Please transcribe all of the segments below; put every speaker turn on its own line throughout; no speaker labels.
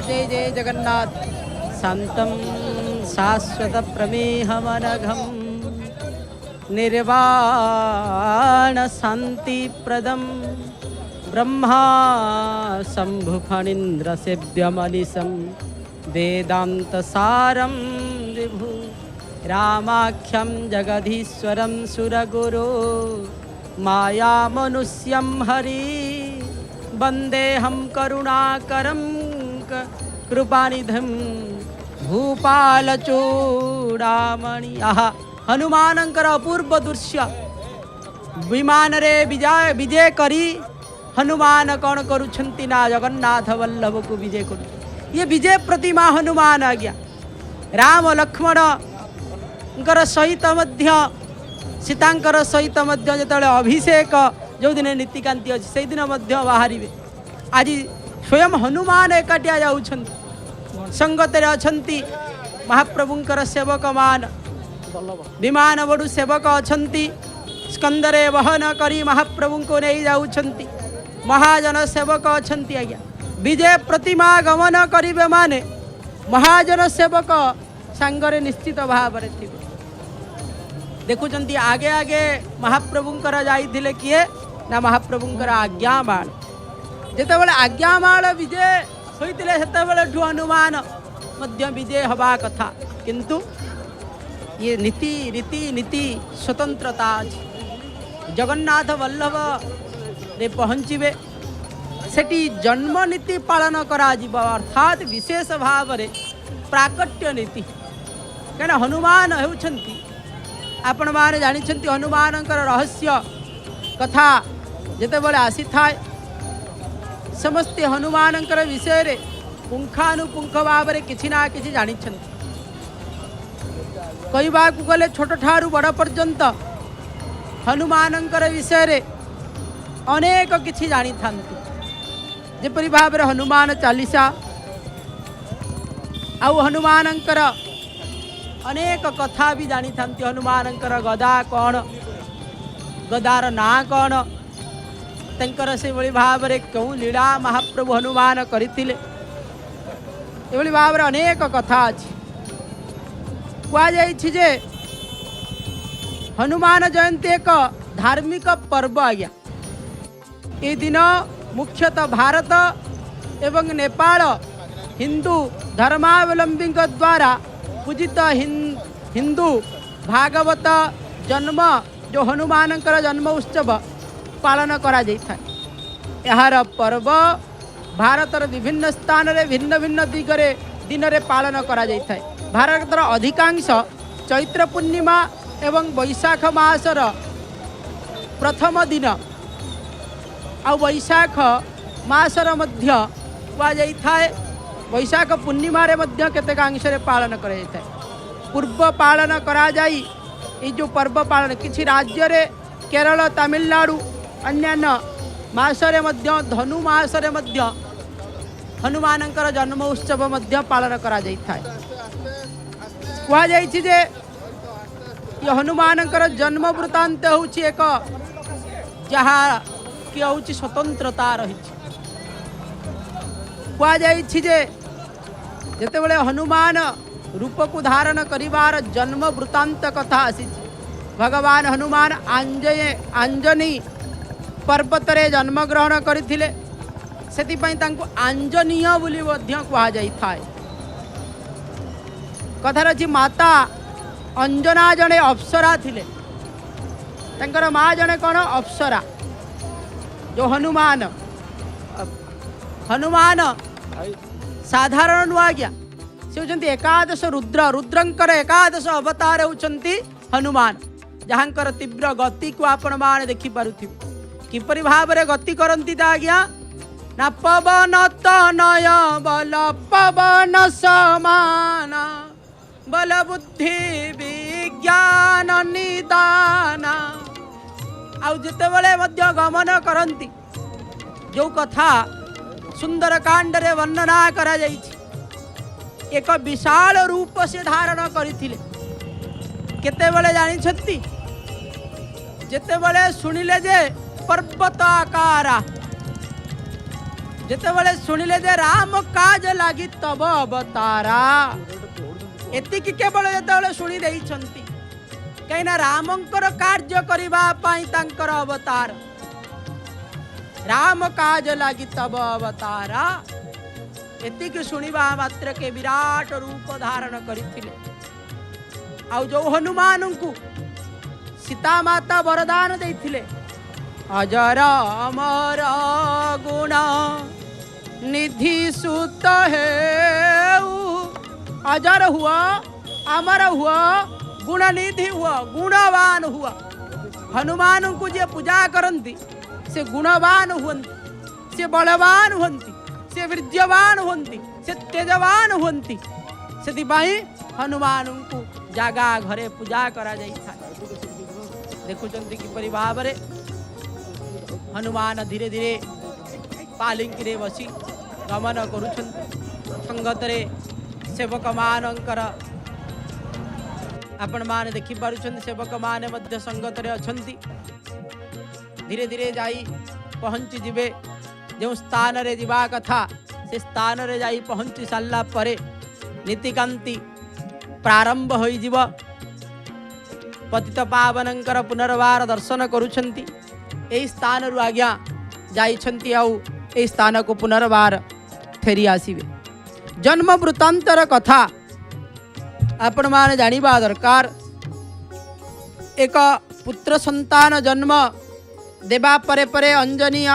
जय जय जगन्नाथ। शांतं शाश्वत प्रमेहमनघं निर्वाण शांति प्रदम ब्रह्मा शंभु फणीन्द्र सेव्यमनिशं वेदांत सारं विभु रामाख्यं जगदीश्वरं सुरगुरो माया मनुष्यं हरि वंदेहम करुणाकरं कृपानिधिं भूपाल चूड़ामणि। आहा हनुमानंकर अपूर्व दृश्य विमान रे विजय करी हनुमान कौन करुछंती ना जगन्नाथ वल्लभ को विजय करू। ये विजय प्रतिमा हनुमान आ गया। राम लक्ष्मण सहित मध्य सीतांकर सहित मध्य जो अभिषेक जो दिन नीतिकांति अच्छी से दिन बाहर आज स्वयं हनुमान एकाटिया जाउछंती संगतरे अछंती महाप्रभुंकर सेवक मान विमान बड़ू सेवक अछंती स्कंदरे वहन करी महाप्रभु को नहीं जाउछंती महाजन सेवक अछंती। आज्ञा विजय प्रतिमा गमन करिवे माने महाजन सेवक सांगरे निश्चित भाव रे थिबे। देखुचंती आगे आगे महाप्रभुंकर जाइथिले किए ना महाप्रभुंकर आज्ञामाल जेतेबेले आज्ञामाल विजय होइतिले सेतेबेले हनुमान मध्य विजय हवा कथा किंतु ये नीति रीति नीति स्वतंत्रता जगन्नाथ वल्लभ रे पहुँचे सेठी जन्म नीति पालन करा अर्थात विशेष भाव रे प्राकट्य नीति कहीं हनुमान होउछंती आपण माने जानिछंती हनुमानंकर रहस्य कथा जेतेबेले आसी थाए समस्ते हनुमानंकर विषय रे पुंखानुपुंख भाव रे किछि ना किछि जानिछंती। कहबा को गले छोट ठारू बड़ पर्यंत हनुमानंकर विषय रे अनेक किछि जानी थांती जेपरि भाव रे हनुमान चालीसा आउ हनुमानंकर अनेक कथा भी जानी थांती। हनुमानंकर गदा कौन गदार ना कौन तंकर से बड़ी भाव रे क्यों लीला महाप्रभु हनुमान करथिले एभली भाव रे अनेक कथा अछि। कुआ जाइछि जे हनुमान जयंती एक धार्मिक पर्व आज्ञा ये दिन मुख्यतः भारत एवं नेपाल हिंदू धर्मावलंबी द्वारा पूजित हिंदू भागवत जन्म जो हनुमानंकर जन्म उत्सव पालन करा जाइथा। यार पर्व भारतर विभिन्न स्थान रे भिन्न भिन्न दिगरे दिन रे पालन करा जाइथा। भारतर अधिकांश चैत्र पूर्णिमा एवं वैशाख मासर प्रथम दिन आ वैशाख मासर मध्य कुआ जाइथाए वैशाख पूर्णिमा रे मध्य केतेकांश रे पालन करा जाइथाए। पूर्व पालन करा जाई ये जो पर्व पालन किछि राज्य रे केरल तमिलनाडु अन्यान्य मासरे मध्य धनु मासरे मध्य हनुमानंकर जन्म उत्सव मध्य पालन करा जाइथाए। कुआ जाइछि जे ये हनुमानंकर जन्म वृत्तांत होछि एक जहाँ कि होछि स्वतंत्रता रही। कुआ जाइछि जे जेतेबेले हनुमान रूप को धारण करिवार जन्म वृत्तांत कथा आसी भगवान हनुमान आंजनी पर्वत रे जन्म ग्रहण करथिले सेतिपई तांको आंजनीय बोली मध्य कुआ जाई थाए। कथार अछि माता अंजना जने अप्सरा थिले तांकर माँ जने कौन अप्सरा जो हनुमान साधारण नुआ गया से होचंती एकादश रुद्र रुद्रंकर एकादश अवतार होचंती हनुमान जहाँकर तीव्र गति को आपण माने देखि पारुथिबे किपरि भाव रे गति करंती ता आज्ञा ना पवन तनय बल पवन समान बल बुद्धि विज्ञान निदान आउ जेतेबेले मध्य गमन करंती जो कथा सुंदर कांड रे वर्णना करा जाइछि एक विशाल रूप से धारण करथिले केतेबेले जानि छथि जेतेबेले सुनिले जे पर्वत आकारा जेतेबेले सुनिले जे राम काज लागी तब अवतारा एतिक केवल जेतेबेले शुणी देइछंती कहीं रामंकर कार्य करबा पई तांकर अवतार राम काज लागी तब अवतारा एतिक शुणिबा मात्र के विराट रूप धारण करथिले आउ जो हनुमान को सीता माता वरदान देथिले अजर अमर गुण निधि सुत है अजर हुआ अमर हुआ गुण निधि हुआ गुणवान हुआ हनुमान को जे पूजा करती से गुणवान हुंती से बलवान हुंती से वीर्यवान हुंती से तेजवान हुंती से हनुमान को जागा घरे पूजा करा जाई था देखुचंती किपरि भाबरे हनुमान धीरे धीरे पालिंकी रे बसी गमन करुछंती संगतरे सेवक मानकर आपण मान देखि पारुछंती सेवक माने मध्य संगतरे अछंती धीरे धीरे जाई पहुंची जिबे जो स्थान रे जीवा कथा से स्थान रे जाई पहुंची साला परे नीतिकांति प्रारंभ होई जीव पतित पावनंकर पुनर्वार दर्शन करुछंती एई स्थान रु आज्ञा जाइछंती आउ एई स्थान को पुनर्वार फेरी आसीबे जन्म वृत्तांतर कथा आपण माने जानिबा दरकार एक पुत्र संतान जन्म देवा परे परे अंजनीय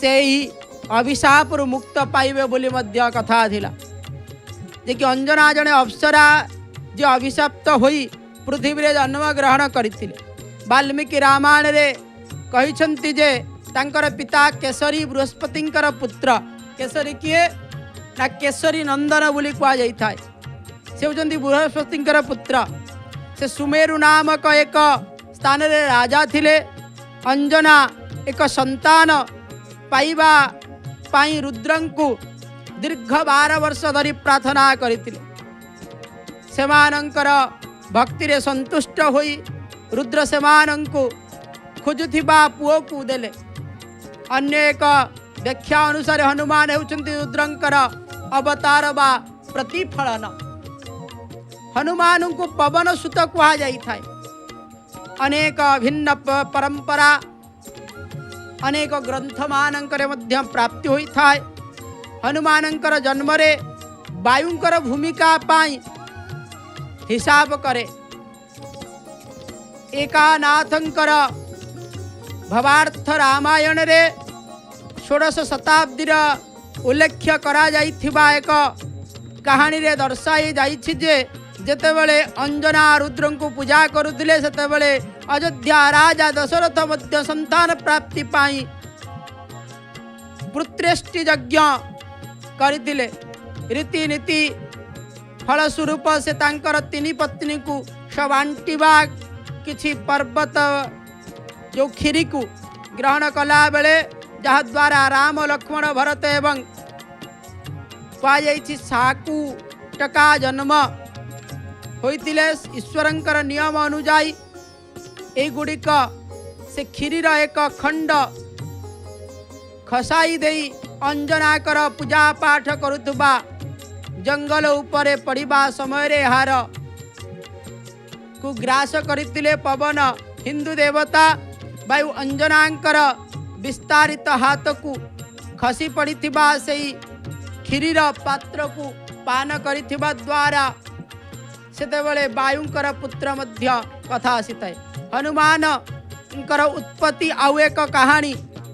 से ही अभिशाप रु मुक्त पाइबे बोली मध्य कथा थिला जे कि अंजना जने अप्सरा जे अभिशाप्त होई पृथ्वी रे जन्म ग्रहण करथिले वाल्मीकि रामायण रे कहिछंती जे तांकर पिता केसरी बृहस्पतिंकर पुत्र केसरी किए ना केसरी नंदन बोली कुआ जाई थाए से होचंती बृहस्पतिंकर पुत्र से सुमेरु नामक एक स्थान रे राजा थिले अंजना एक संतान पाइबा पाई रुद्रंकु दीर्घ 12 वर्ष धरी प्रार्थना करथिले सेमानंकर भक्ति रे संतुष्ट होई रुद्र सेमानंकु खोजुथिबा पुओ को देले अन्य एक व्याख्या अनुसार हनुमान हेउचंती रुद्रंकर अवतार बा प्रतिफलन हनुमान को पवन सुत कुहा जाई थाए अनेक भिन्न परंपरा अनेक ग्रंथ मानंकर मध्य प्राप्ति होई थाए हनुमानंकर जन्म रे वायुंकर भूमिका पाई हिसाब करे एकानाथंकर भवार्थ रामायण रे 16 शताब्दी उल्लेख करा जाइथिबा एक कहानी रे दर्शाई जाइछि जे जेतेबेले अंजना रुद्र को पूजा करुथिले सेतेबेले अयोध्या राजा दशरथ मध्य संतान प्राप्ति पाई पुत्रेष्टि यज्ञ करथिले रीति नीति फलस्वरूप से तांकर तीन पत्नी को सबांटिबा किछि पर्वत जो खीरी को ग्रहण कला बेले जहा द्वारा राम लक्ष्मण भरत एवं पाई साकू टका जन्म होइतिले ईश्वरंकर नियम अनुजाई ए गुड़िक से खीरीर एक खंड खसाई देई अंजनाकर पूजा पाठ करुथुबा जंगल उपरे पड़िबा समय रे हार को ग्रास करथिले पवन हिंदू देवता वायु अंजनांकर विस्तारित हाथ को खसी पड़िथिबा सेई खीरीर पात्र को पान करिथिबा द्वारा सेतेबेले वायुंकर पुत्र मध्य कथा आसीताए हनुमान इंकर उत्पत्ति आउ एक कहानी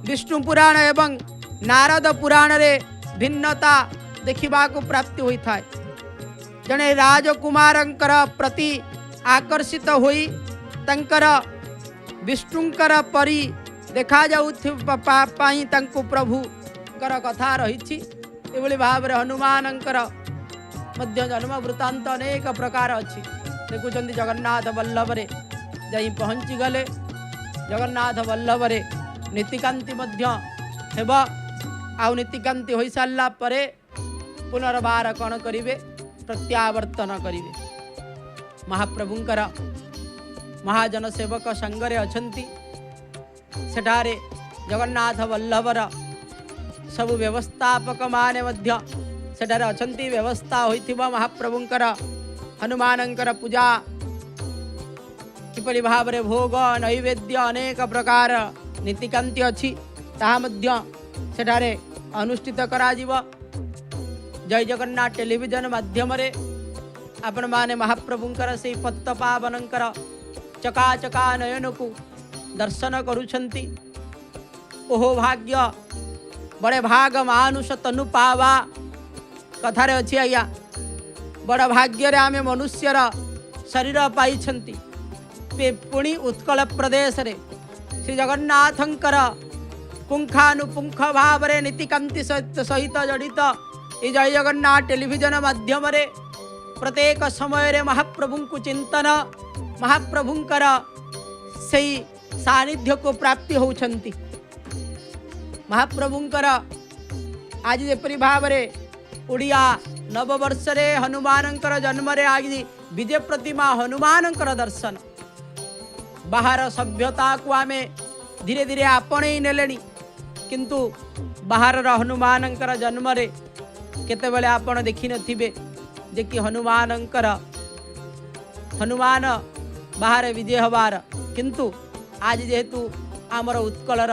विष्णु पुराण एवं नारद पुराण रे भिन्नता देखा प्राप्ति होई थाए जने राजकुमारंकर प्रति आकर्षित होई तंकर विष्णुंकर परी देखा जाउथिबा पाई तंकु प्रभु कर कथा रही एभली भाव रे हनुमानंकर मध्य जन्म वृत्तांत अनेक प्रकार अच्छी देखुं जगन्नाथ वल्लभ रे जाई पहुँची गले जगन्नाथ वल्लभ रे नीतिकांति मध्य हेबा आउ नीतिकांति हो सारा परे पुनर्बार कौन करिवे प्रत्यावर्तन करिवे महाप्रभुंकर महाजन सेवक संगरे अछंती सेठारे जगन्नाथ वल्लभर सबु व्यवस्थापक माने मध्य सेठारे अछंती व्यवस्था होइथिबा महाप्रभुंकर हनुमानंकर पूजा किपरि भावरे भोग नैवेद्य अनेक प्रकार नीतिकांति अछि ताहा मध्य सेठारे अनुष्ठित करा जीव। जय जगन्नाथ टेलीविजन माध्यम रे आपण माने महाप्रभुंकर से पत्त पावनंकर चकाचका नयन को दर्शन करुछंती। ओहो भाग्य बड़े भाग मानुष तनु पावा कथारे अच्छी आज्ञा बड़ भाग्य रे आमे मनुष्यर शरीर पाई पुणी उत्कल प्रदेश रे श्री जगन्नाथंकर पुंखानुपुंख भाव रे नीतिकांति सहित जड़ित ये जय जगन्नाथ टेलीविजन माध्यम रे प्रत्येक समय रे महाप्रभु को चिंतन महाप्रभुंकर से सानिध्य को प्राप्ति होउछंती। महाप्रभुंकर आज जेपरी भाव रे उड़िया नववर्ष रे हनुमानंकर जन्म रे आज विजय प्रतिमा हनुमानंकर दर्शन बाहर सभ्यता को आमे धीरे धीरे आपणे नेलेनी किंतु बाहर हनुमानंकर जन्म रे केतेबेले आपण देखि नथिबे जे कि हनुमानंकर हनुमान बाहर विजय हबार किंतु आज जेहेतु आमर उत्कलर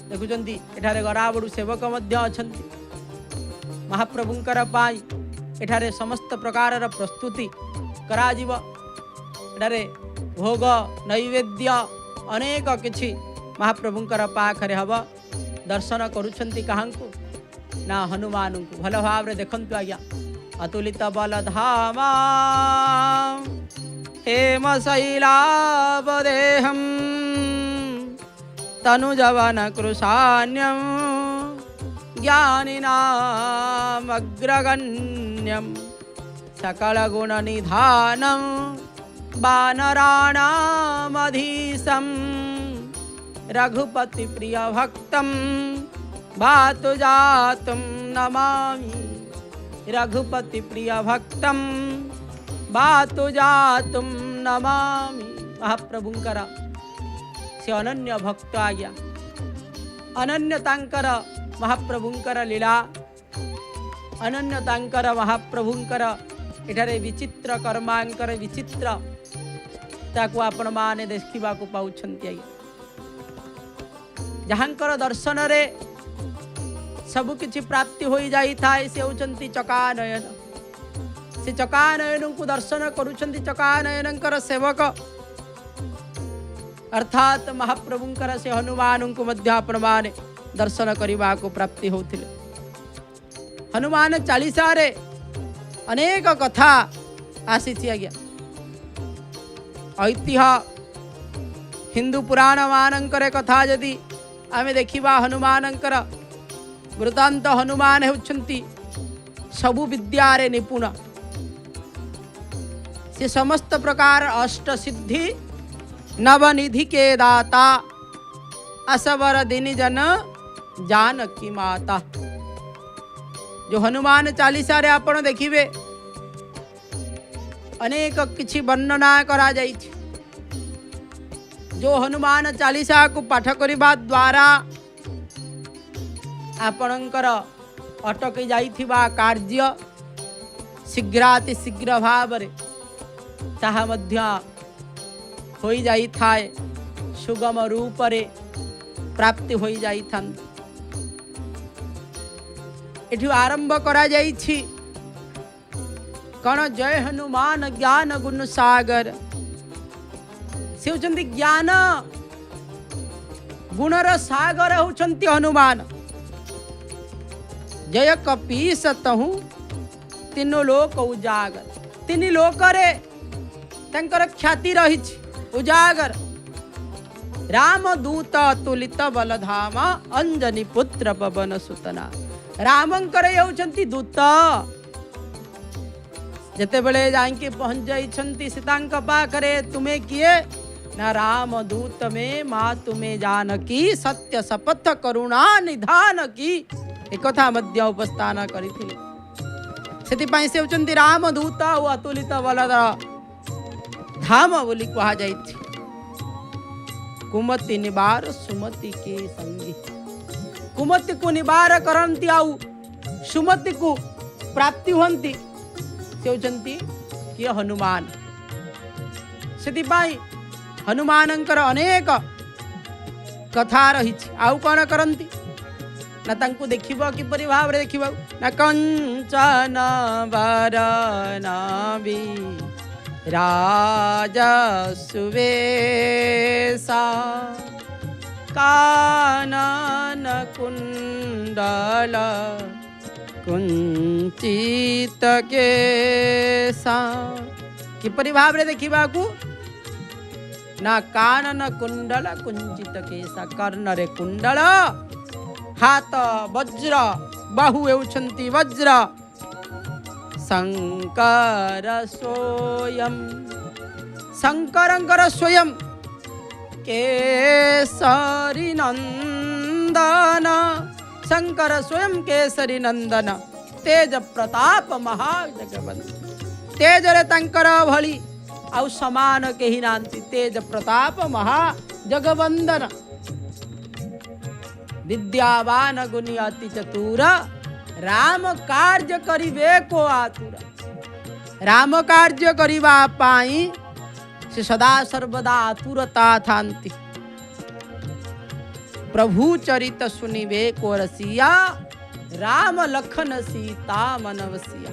देखुचंती एठारे गराबड़ू सेवक मध्य अछंती महाप्रभुंकर पाई एठारे समस्त प्रकार प्रस्तुति कराजिव। एठारे भोग नैवेद्य अनेक किछि महाप्रभुंकर पाखरे हब दर्शन करुछंती काहांकु ना हनुमान को भल भाव रे देखंतु आज्ञा अतुलित बलधामा हेम शैलावदेहम तनुजवन कृशान्यम ज्ञानिनाम अग्रगण्यम सकल गुण निधानम वानराणामधीशम रघुपति प्रिय भक्तम भातु जातुम नमामि रघुपति प्रिय भक्तम भातु जातुम नमामि। महाप्रभुंकर से अनन्य भक्त आज्ञा अनन्यतांकर महाप्रभुंकर लीला अनन्यतांकर महाप्रभुंकर एठारे विचित्र कर्मांकर विचित्र ताकू आपण माने देखिबा को पाउछंती आज्ञा जहांकर दर्शन रे सब किछि प्राप्ति होई जाई थाए से होचंती चकानयन से चकानयन को दर्शन करुछंती चकानयनंकर सेवक अर्थात महाप्रभुंकर से हनुमान को मध्य आपण माने दर्शन करने को प्राप्ति होतिले। हनुमान चालीसा रे अनेक कथा आसी आज्ञा ऐतिह्य हिंदू पुराण मानकर कथा जदि आमे देखिबा हनुमानंकर वृत्तांत हनुमान होउछंती सबु विद्या रे निपुण से समस्त प्रकार अष्ट सिद्धि नवनिधि के दाता असवर दिन जन जानकी माता। जो हनुमान चालीसा रे आपण देखिबे अनेक किछि वर्णना करा जाइछि। जो हनुमान चालीसा को पाठ करिबा द्वारा आपणकर अटकी जाइथिबा कार्य शीघ्राति शीघ्र भाव रे ताहा मध्य होई जाई थाए सुगम रूप रे प्राप्ति होई जाई थान। एठु आरंभ करा जाइछि कण जय हनुमान ज्ञान गुण सागर से होचंती ज्ञान गुणर सागर होचंती हनुमान। जय कपीस तहु तीनों लोक उजागर तीन लोक रे तंकर ख्याति रहिछि उजागर। राम दूत अतुलित बलधामा अंजनी पुत्र पवन सुतना। रामंकर होचंती दूत जते बेले जांके पहुंच जाइछंती सीतांक पाखरे तुमे किए ना राम दूत में माँ तुम्हें जानकी सत्य शपथ करुणा निधान की एक कथा मध्य उपस्थान करिथिले। सेतिपाई से होचंती राम दूत और अतुलित बलधर धाम बोली कहा जाइछि। कुमति निवार सुमति के संगी कुमति को निवार करती आउ सुमति को प्राप्ति होती से होचंती किए हनुमान। से हनुमानंकर अनेक कथा रही। आउ कौन करती ना तांकु देखिबो किपरि भाव रे देखिबो ना कंचन वरनाबी राजा सुवेशा कानन कुंडल कुंचित केसा। किपरि भाव रे देखिबा को ना कानन कुंडल कुंचित केसा कर्ण रे कुंडल हाथ वज्र बाहु एउछंती वज्र शंकर स्वयं शंकरंकर स्वयं केसरी नंदन शंकर स्वयं केसरी नंदन तेज प्रताप महाजगवंत। तेज रे तंकर भली आउ समान केही नांती तेज प्रताप महाजगवंदन। विद्यावान गुणी अति चतुर राम कार्य करिवे को आतुर। राम कार्य करिवा पाई से सदा सर्वदा आतुरता थांती। प्रभु चरित सुनिवे को रसिया राम लखन सीता मनवसिया।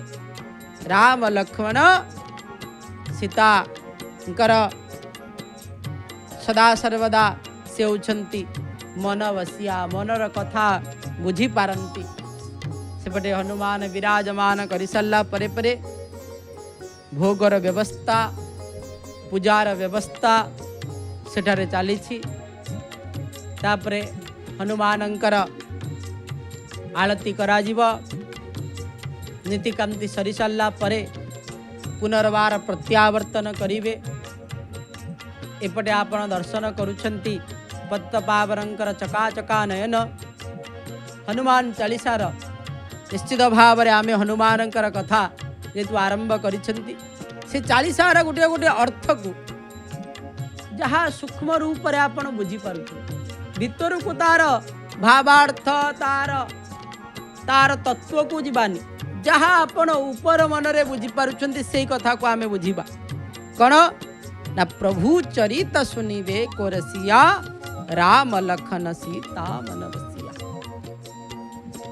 राम लक्ष्मण सीता कर सदा सर्वदा से उछंती मनवसिया मनर कथा बुझी पारंती। सेपटे हनुमान विराजमान करि सल्ला परे परे भोगर व्यवस्था पूजार व्यवस्था सेठारे चलीछि। तापरे हनुमानंकर आरती कराजिव। नीतिकांति सरी सल्ला परे पुनर्वार प्रत्यावर्तन करिवे। एपटे आपण दर्शन करुछंती पद्मपावरंकर चकाचका नयन हनुमान चालीसार निश्चित भाव में आमे हनुमानंकर कथा जेतु आरंभ करिछंती से चालीसार गोटे गोटे अर्थ को जहाँ सूक्ष्म रूप रे आपण बुझी पारुछ भीतर को तार भावार्थ तार तत्व को जीवानी जहाँ आपण ऊपर मन रे बुझी पारुछंती से कथा को आमे बुझीबा कौन ना प्रभु चरित सुनिवे को रसिया राम लखन सीता मनवसिया।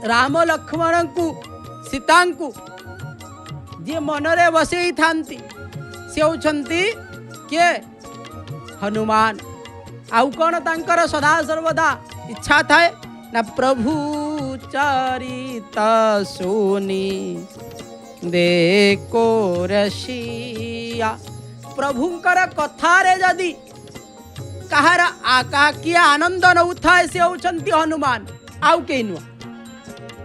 राम लक्ष्मण को सीता को जे मनरे बसई थांती से होचंती के हनुमान। आउ कौन तांकर सदा सर्वदा इच्छा थाए ना प्रभु चरित सुनी देखो रसिया। प्रभुंकर कथा रे जदी कहार किए आनंद नौ थाए से होचंती हनुमान आउ के नुआ।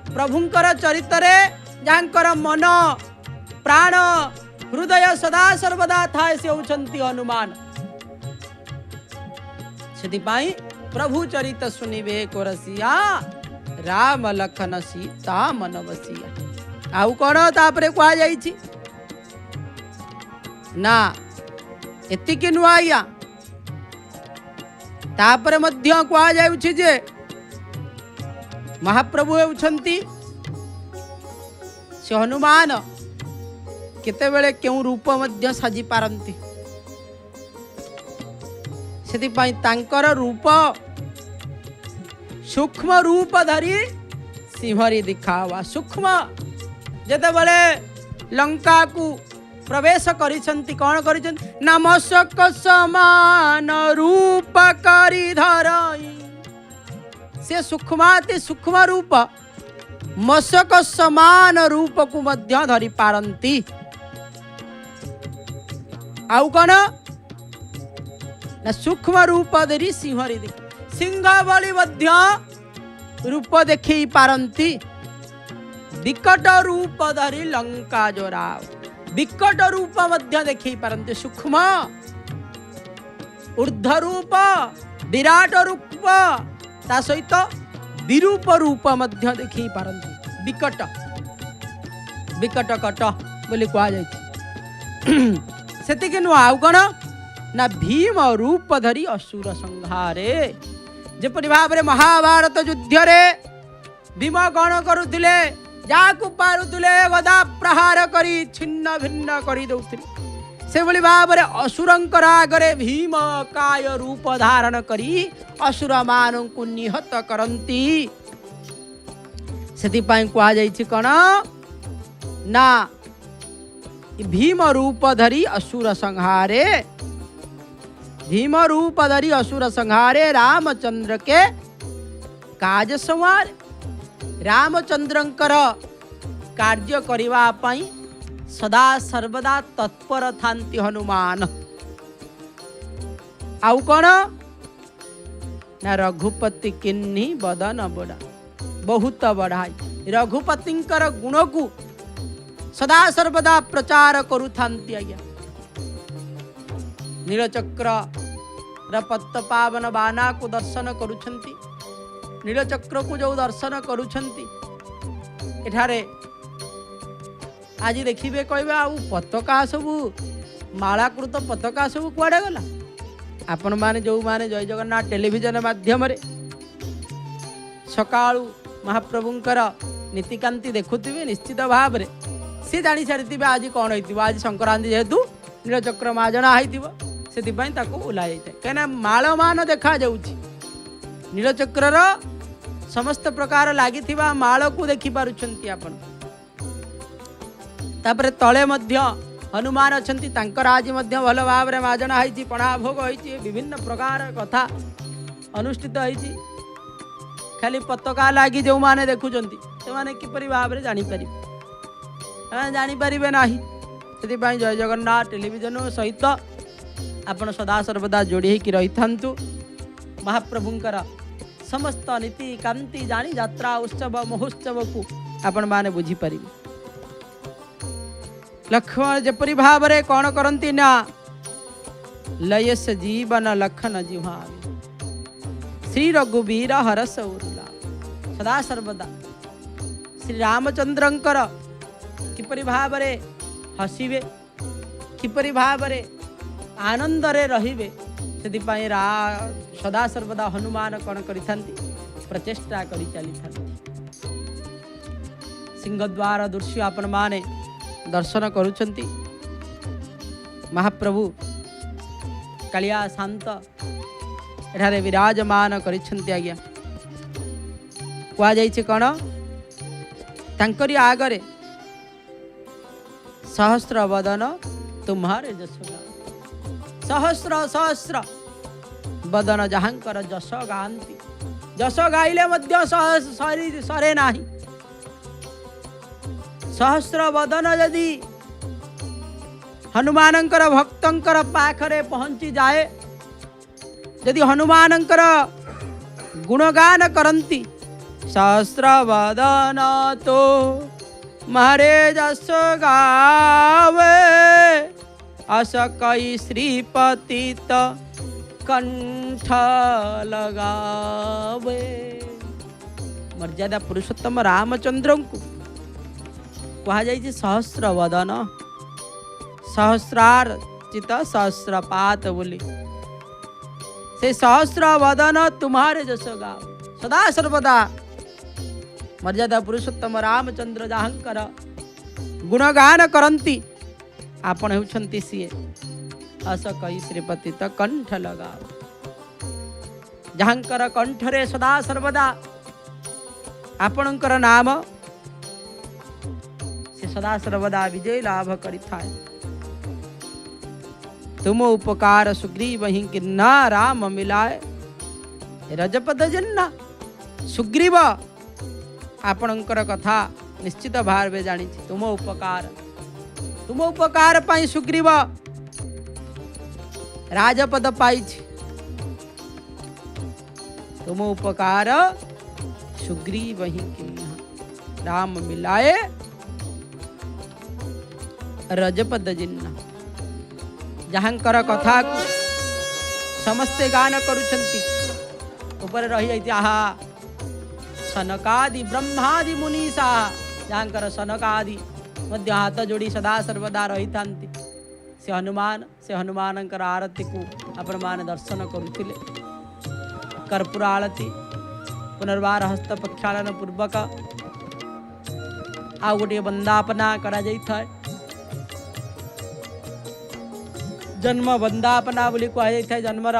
प्रभुंकर चरितरे जांकर मन प्राण हृदय सदा सर्वदा थाए से होचंती हनुमान। सेतिपाई प्रभु चरित सुनिवे को रसिया राम लखन सीता मनवसिया। आउ कौन तापरे कहा जाइछि ना एतिकी नुआइया तापरे मध्य कहा जाउछि जे महाप्रभु हेउछंती से हनुमान केतेबेले केउ रूप मध्य साजी पारंती। सेतिपाई तांकर रूप सूक्ष्म रूप धरी सिंहरी दिखावा। सूक्ष्म जेतेबेले लंका को प्रवेश करिसंती कौन करिसंती ना मशक समान रूप करी धरई। से सूक्ष्माति सूक्ष्म रूप मशक समान रूप को मध्य धरी पारंती। आउ कौन ना सूक्ष्म रूप धरी सिंहरी सिंह बलि मध्य रूप देखी पारंती। विकट रूप धरी लंका जोराव विकट रूप मध्य देखी पारंती। सूक्ष्म ऊर्ध रूप विराट रूप ता सहित विरूप रूप मध्य देखी पारंती। विकट विकट कट बोली कहा जाइछि। सेतिके नु आउ कोन ना भीम रूप धरी असुर संहारे। जेपरि भाव रे महाभारत युद्ध रे भीम कौन करुले जाकु पारुले गदा प्रहार करी छिन्न भिन्न करी दउथिले से भली भाव रे असुरंकर आगरे भीम काय रूप धारण करी असुर मानंकु निहत करंती सेति पई कुआ जाईछि कोन ना भीम रूप धरी असुर संहारे भीम रूप धरी असुर संहारे रामचंद्र के काज संवार रामचंद्रंकर कार्य करिवा पई सदा सर्वदा तत्पर थांती हनुमान आउ कौन ना रघुपति किन्नी बदन बड़ा बहुत बढ़ाई रघुपतिंकर गुण को सदा सर्वदा प्रचार करू थांती आज्ञा नीलचक्र पत्त पावन बाना को दर्शन करुछंती नीलचक्र को जो दर्शन करुछंती एठारे आज देखिए कहबे आ पताका सबू मालाकृत पताका सबू कुआड़े गला आपण माने जो माने जय जगन्नाथ टेलीविजन माध्यम सकाळू महाप्रभुंकर नीतिकांति देखुथिबे निश्चित भाव रे सी जानी सारी आज कौन होइतिबो आज संक्रांति जेहेतु नीलचक्र माजना होइतिबो सेति पई ताको उला जाय कहना मालमान देखा जाउछि नीलचक्रर समस्त प्रकार लागिथिबा माल को देखि पारुछंती आपण तापरे तले मध्य हनुमान अछंती तांकर आज मध्य भल भाव रे माजना होइछि पणा भोग होइछि विभिन्न प्रकार कथा अनुष्ठित होइछि खाली पताका लागी जो माने देखुचंती से माने किपरि भाव रे जानि परिबे जानि परिबे नाही सेति पई जय जगन्नाथ टेलीविजन सहित आपण सदा सर्वदा जोड़ी कि रही थांतु महाप्रभुंकर समस्त नीति कांति जानी यात्रा उत्सव महोत्सव को आपण माने बुझी परिबे लक्ष्मण जपरी भाव रे कौन करंती ना लयस जीवन लखन जिहावी श्री रघुवीर हरस उरुला सदा सर्वदा श्री रामचंद्रंकर किपरि भाव रे हसिबे किपरि भाव रे आनंद रे रहिबे सेति पई सदा सर्वदा हनुमान कौन करिथांती प्रचेष्टा करि चलिथांती सिंहद्वार दृश्य आपण माने दर्शन करुछंती महाप्रभु कालिया शांत एठारे विराजमान करिछंती आज्ञा कुआ जाइछि कौन तांकरी आगरे सहस्र वदन तुम्हारे जस सहस्र सहस्र वदन जहांकर जस गांती जस गाइले मध्य सरे नाही सहस्र वदन यदि हनुमानंकर भक्तंकर पाखरे पहुंची जाए यदि हनुमानंकर गुणगान करंती सहस्र वदन तो मारे जस गावे अस कई श्रीपति तो कंठ लगावे मर्यादा पुरुषोत्तम रामचंद्र को कहा जाए सहस्र वदन सहस्रार चित सहस्रपात बोली से सहस्र वदन तुम्हारे जस गाव सदा सर्वदा मर्यादा पुरुषोत्तम रामचंद्र जहांकर गुणगान करंती आपण हेउछंती सीए अस कई श्रीपति तो कंठ लगाव जहांकर कंठरे सदा सर्वदा आपणकर नाम से सदा सर्वदा विजय लाभ करिथाय तुम उपकार सुग्रीव ही किन्ना राम मिलाए रजपद जन्ना सुग्रीव आपणकर कथा निश्चित भाव जानी तुम उपकार पाई सुग्रीव राजपद पाई तुम उपकार सुग्रीव ही किन्ना राम मिलाए रजपद जिन्ना जहांकर कथा को समस्ते गान करुछंती ऊपर रही जाती आहा सनकादि ब्रह्मादि मुनीसा जहांकर सनकादि मध्य हाथ जोड़ी सदा सर्वदा रही थांती से हनुमानंकर आरती को आपण मान दर्शन करुथिले कर्पूर आरती पुनर्बार हस्त प्रक्षालन पूर्वक आउ गोटे वंदापना करा जाई थाए। जन्म वंदापना बोली कह जाई थाए। जन्मर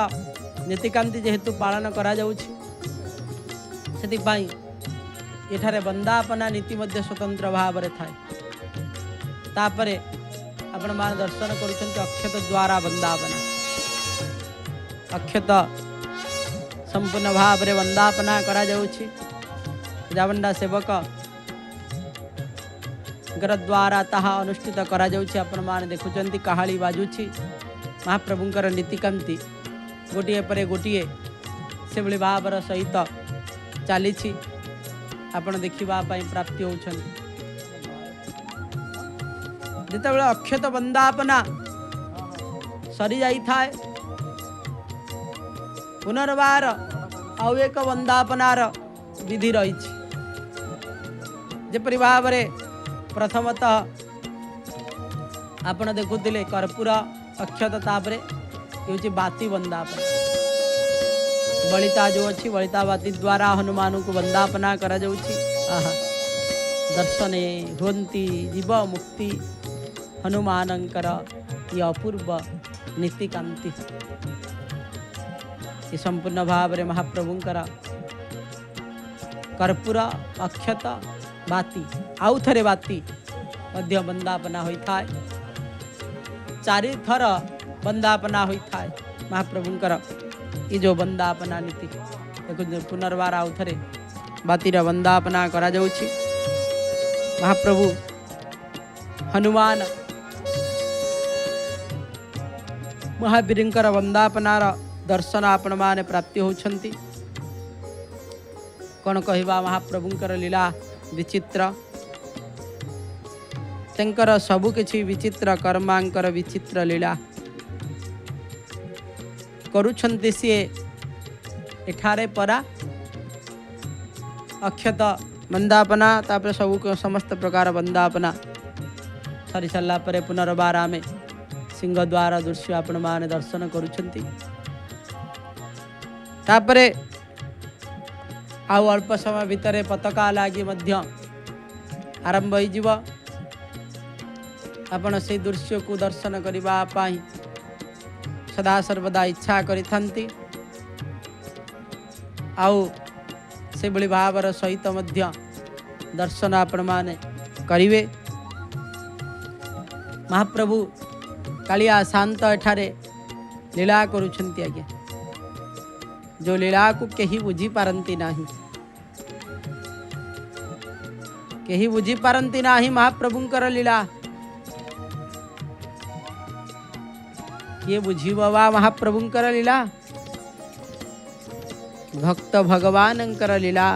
नीतिकांति जेहेतु पालन करा जाउछि सेतिपाई एठारे वंदापना नीति मध्य स्वतंत्र भाव रे थाए। तापरे आपण मान दर्शन करूछन्ते अक्षत द्वारा वंदापना। अक्षत संपूर्ण भाव रे वंदापना करा जाउछि। जावंडा सेवक घर द्वारा ताहा अनुष्ठित करा जाउछि। आपण मान देखुछन्ति काहाली बाजुछि। महाप्रभुंकर नीतिकांति गोटिए परे गोटिए से भली भावर सहित चली आपण देखा प्राप्ति होउछन्ति। जेतेबेले अक्षत वंदापना सरी जाई थाए पुनर्बार आउ एक वंदापनार विधि रही। जेपरि भाव रे प्रथमतः आपण देखुथिले कर्पूर अक्षत तापरे ये बाती वंदापना। बलिता जो अच्छी बलिता बाती द्वारा हनुमान को वंदापना करा जाउछि। आहा दर्शने होन्ति जीव मुक्ति हनुमानंकर ये अपूर्व नीतिकांति। ये संपूर्ण भाव रे महाप्रभुंकर कर्पूर अक्षत बाती आउ थरे बाती मध्य वंदापना होई थाए। चारि थर वंदापना होई थाए महाप्रभुंकर ये जो वंदापना नीति देखो पुनर्बार आउ थरे बातीर वंदापना करा जाउछि। महाप्रभु हनुमान महावीरंकर वंदापनार दर्शन आपण माने प्राप्ति होउछन्ति। कौन कहवा महाप्रभुंकर लीला विचित्र। तंकर सबु किछि विचित्र कर्मांकर विचित्र लीला करुछन्ति। सिए एठारे परा अक्षत वंदापना तापर सबु समस्त प्रकार वंदापना सरी सारा पर पुनर्बार आमे सिंहद्वार दृश्य आपण माने दर्शन करुछन्ति। तापरे आउ अल्प समय भितर पताका लागी मध्य आरंभ होई जीव। आपण से दृश्य को दर्शन करिबा पाई सदा सर्वदा इच्छा करिथांती। आउ से बड़ी भावर सहित मध्य दर्शन आपण माने करिवे। महाप्रभु कालिया शांत एठारे लीला करुछन्ति। आज्ञा जो लीला को केही बुझी पारंती नाही, केही बुझी पारंती नाही महाप्रभुंकर लीला। ये बुझी बाबा महाप्रभुंकर लीला भक्त भगवानंकर लीला।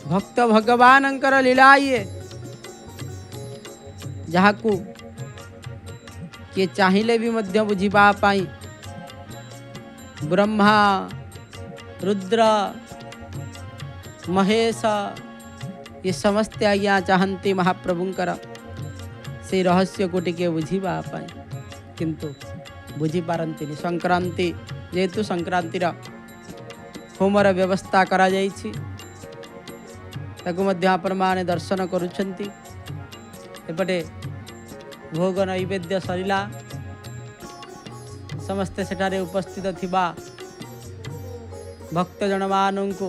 भक्त भगवानंकर लीला ये जहाँ को किए चाहिए भी मध्य बुझीबा पाई ब्रह्मा रुद्र महेश ये समस्त आज्ञा चाहती महाप्रभुंकर से रहस्य को टिके बुझीबा पाई किंतु बुझी पारंती। संक्रांति जेहेतु संक्रांतिर होमर व्यवस्था करा जाइछि ताकु मध्य आपण माने दर्शन करुछन्ति। एपटे भोग नैवेद्य सरिला समस्ते सेठारे उपस्थित थिबा भक्तजन मानंकु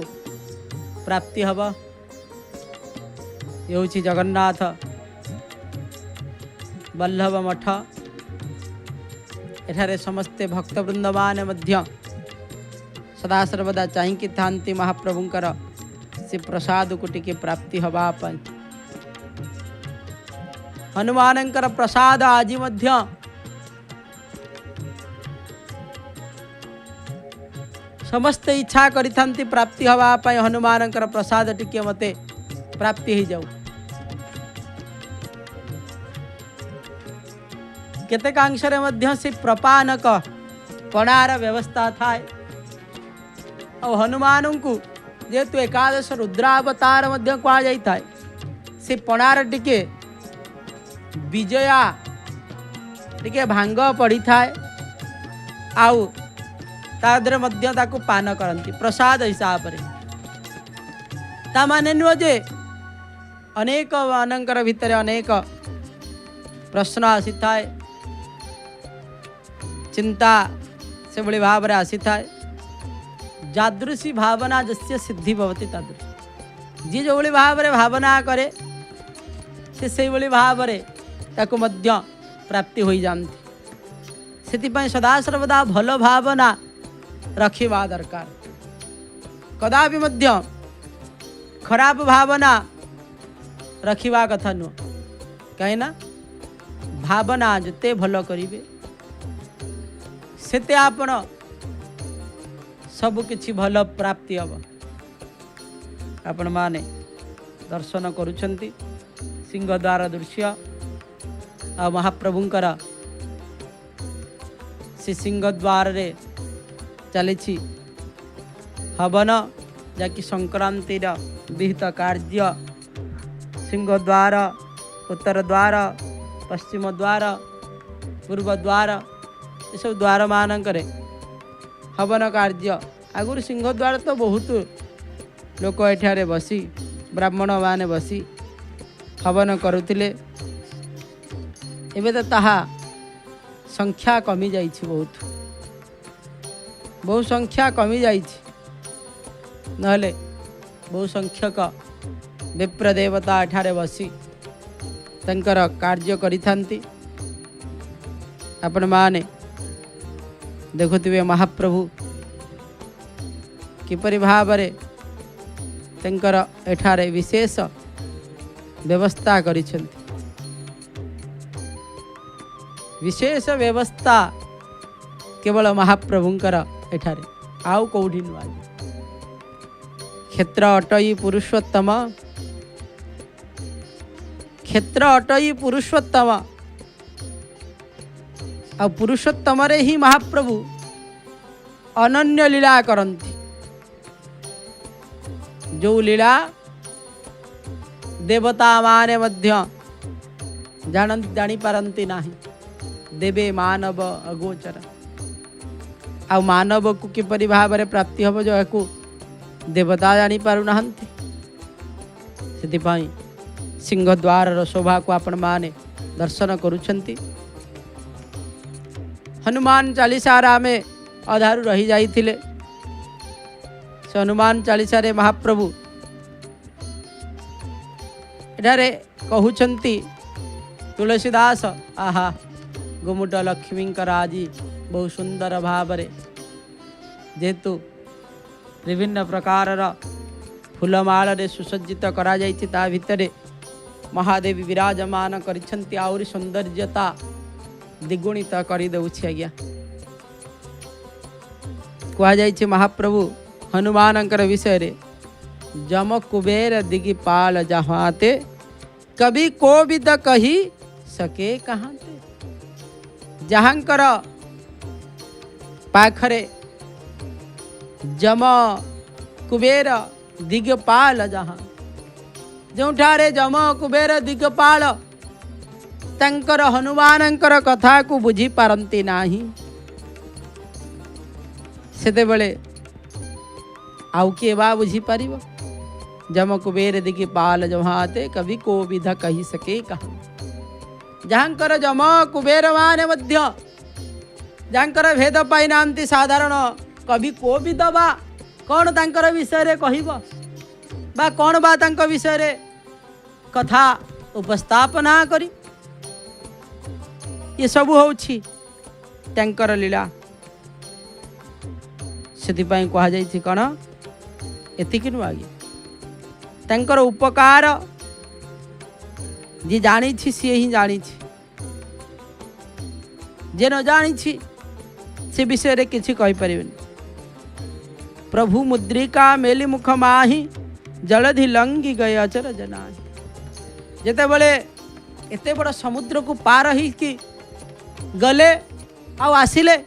प्राप्ति हब। ये होछि जगन्नाथ वल्लभ मठ। एठारे समस्ते भक्तवृंद माने मध्य सदा सर्वदा चाहिकी थांती महाप्रभुंकर से प्रसाद को टिके प्राप्ति हवा पाई। हनुमानंकर प्रसाद आजि मध्य समस्त इच्छा करिथांती प्राप्ति हवा पाई। हनुमानंकर प्रसाद टिके मते प्राप्ति ही जाऊ। केतेकांशरे मध्य से प्रपानक पणार व्यवस्था थाए। और हनुमान को जेहेतु एकादश रुद्रावतार मध्य कहा जाए से पणार टिके विजया टिके भांग पड़ी थाए। आउ तादरे मध्य ताकू पान करती प्रसाद हिसाब रे। ता माने नुह जे अनेक मानकर भितर अनेक प्रश्न आसी थाए, चिंता से बड़ी भाव आसी थाए। जादृशी भावना जस्य सिद्धि भवति तादृशी, जी जो भाव रे भावना करे से भली भाव रे ताकू मध्य प्राप्ति हो जाती। से सदा सर्वदा भल भावना रखिबा दरकार, कदापि मध्य खराब भावना रखिबा कथा नुह। कहीं ना भावना जिते भल करिवे सेते आपण सब किछि भल प्राप्ति हम। आपण माने दर्शन करुछंती सिंहद्वार दृश्य आ महाप्रभुंकर से सिंहद्वार रे चली हवन जाकि संक्रांतिर विहित कार्य। सिंहद्वार, उत्तर द्वार, पश्चिम द्वार, पूर्व द्वार, ये सब द्वार मानकरे हवन कार्य। आगुरी सिंहद्वार तो बहुत लोक एठारे बसी ब्राह्मण माने बसी हवन करुथिले। एबे तो ताहा संख्या कमी जाइछि, बहु संख्या कमी जाइछि। नहले बहु संख्यक विप्र देवता एठारे बसी तंकर कार्य करिथांती। आपण माने देखुथिबे महाप्रभु किपरि भावरे तंकर एठारे विशेष व्यवस्था करिछंती। विशेष व्यवस्था केवल महाप्रभुंकर एठारे, आउ कौठी नुआ। क्षेत्र अटई पुरुषोत्तम, क्षेत्र अटई पुरुषोत्तम। आ पुरुषोत्तम रे ही महाप्रभु अनन्य लीला करंती। जो लीला देवता माने मध्य जानी पारंती नाही, देवे मानव अगोचर। आ मानव को किपरि भाव रे प्राप्ति हबो जो याकू देवता जानी पारु नाहंती। सेतिपाई सिंहद्वार शोभा को आपण माने दर्शन करुछंती। हनुमान चालीसा में अधारु रही जाइथिले। से हनुमान चालीसा रे महाप्रभु एठारे कहउछंती तुलसीदास, आहा गोमुट लक्ष्मींकर आजी बहुत सुंदर भावरे जेहेतु विभिन्न प्रकार फूलमाल रे सुसज्जित करा जाइछि, ता भितरे महादेवी विराजमान करिछंती। आउरी सौंदर्यता द्विगुणित करि दउछि। आज्ञा कहा जाइछि महाप्रभु हनुमानंकर विषय रे, जम कुबेर दिगिपाल जहाते कभी कोविद कही सके कहाते। जहांकर पाखरे जम कुबेर दिगपाल, जहाँ जोठारे जम कुबेर दिगपाल तंकर हनुमानंकर कथा को बुझी पारंती नाही, सेते बेले आउ के बा बुझी पारिबो। जम कुबेर दिगपाल जहाते कभी को विध कही सके कहा। जहांकर जम कुबेर माने मध्य जहांकर भेद पाई नांती साधारण कभी को विध बा कौन तांकर विषय रे कहिबो बा कौन बा तांक विषय रे कथा उपस्थापना करी। ये सब होछि तांकर लीला। सेतिपाई कहा जाइछि कौन एतिकी नु आगे तांकर उपकार जे जानी छी से ही जानी छी, जे न जानी छी से विषय रे किछि कहि परिबेनी। प्रभु मुद्रिका मेली मुख माही जलधि लंघि गए अचर जनाही। जेते बेले एते बड़ समुद्र को पार ही कि गले आ आसिले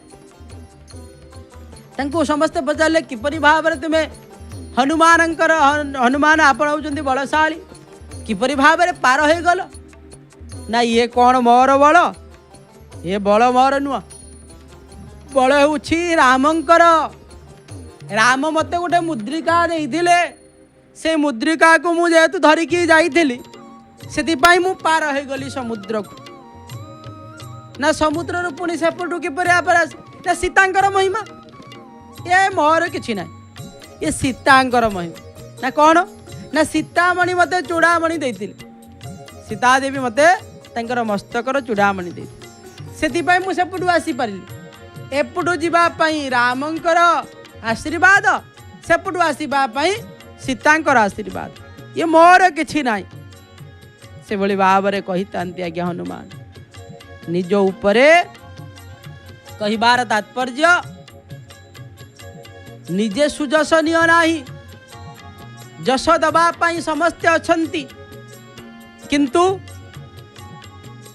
तांको समस्त पचारे किपरि भाव तुमे हनुमान आपण होउचंती बलशाली किपरि भाव पार हो गल ना ये कौन मोर बल ये बल मोर नुह बल होउछि रामंकर। राम मते गोटे मुद्रिका देइथिले, से मुद्रिका को मु जेहेतु धरिकी जाइथिली सेतिपाई मु पार हो गली समुद्र को। ना समुद्र रू पुणी सेपटू किपरि ना सीतांकर महिमा, ये मोर किछि ना, ये सीतांकर महिमा। ना कौन ना सीतामणि मते चूड़ामणि देइथिले, सीता देवी मते तांकर मस्तकर चूड़ामणि देइथिले, सेतिपाई मु सेपटू आसी पारिली। एपटू जीवा पई रामंकर आशीर्वाद, सेपटू आसीबा पई सीतांकर आशीर्वाद, ये मोर किछि नाई। से भली भावरे कहितांती आज्ञा हनुमान। निज उपरे कहिबार तात्पर्य निजे सुजस निय नाही, जस दबा पाई समस्ते अछंती, किंतु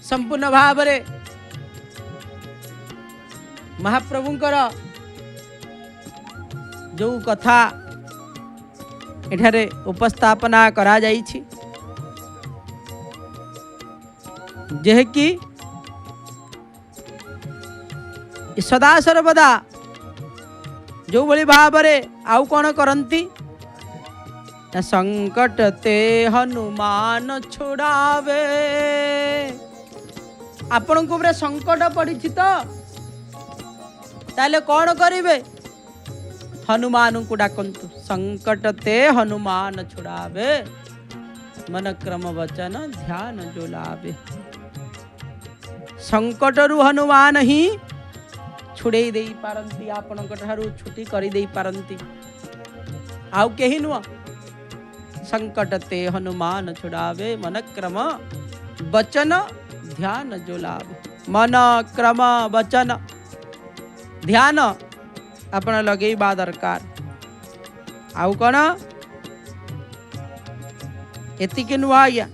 संपूर्ण भावरे महाप्रभुंकर जो कथा एठारे उपस्थापना करा जाइछि, जेह कि सदा सर्वदा जो भली भावरे आउ कौन करंती ना संकट ते हनुमान छोड़ावे। आपण को संकट पड़ी तो ताले कौन करिवे, हनुमान को डाकंतु। संकट ते हनुमान छुड़ावे, मन क्रम वचन ध्यान जो लावे। संकट रु हनुमान ही छुड़े दे पारंती, आपण ठारू छुट्टी कर दे पारंती, आउ केही नुह। संकट ते हनुमान छुड़ावे, मन क्रम वचन ध्यान जो लावे। मन क्रम वचन ध्यान आपण लगेबा दरकार। आउ कौन एतिके नुआ आज्ञा,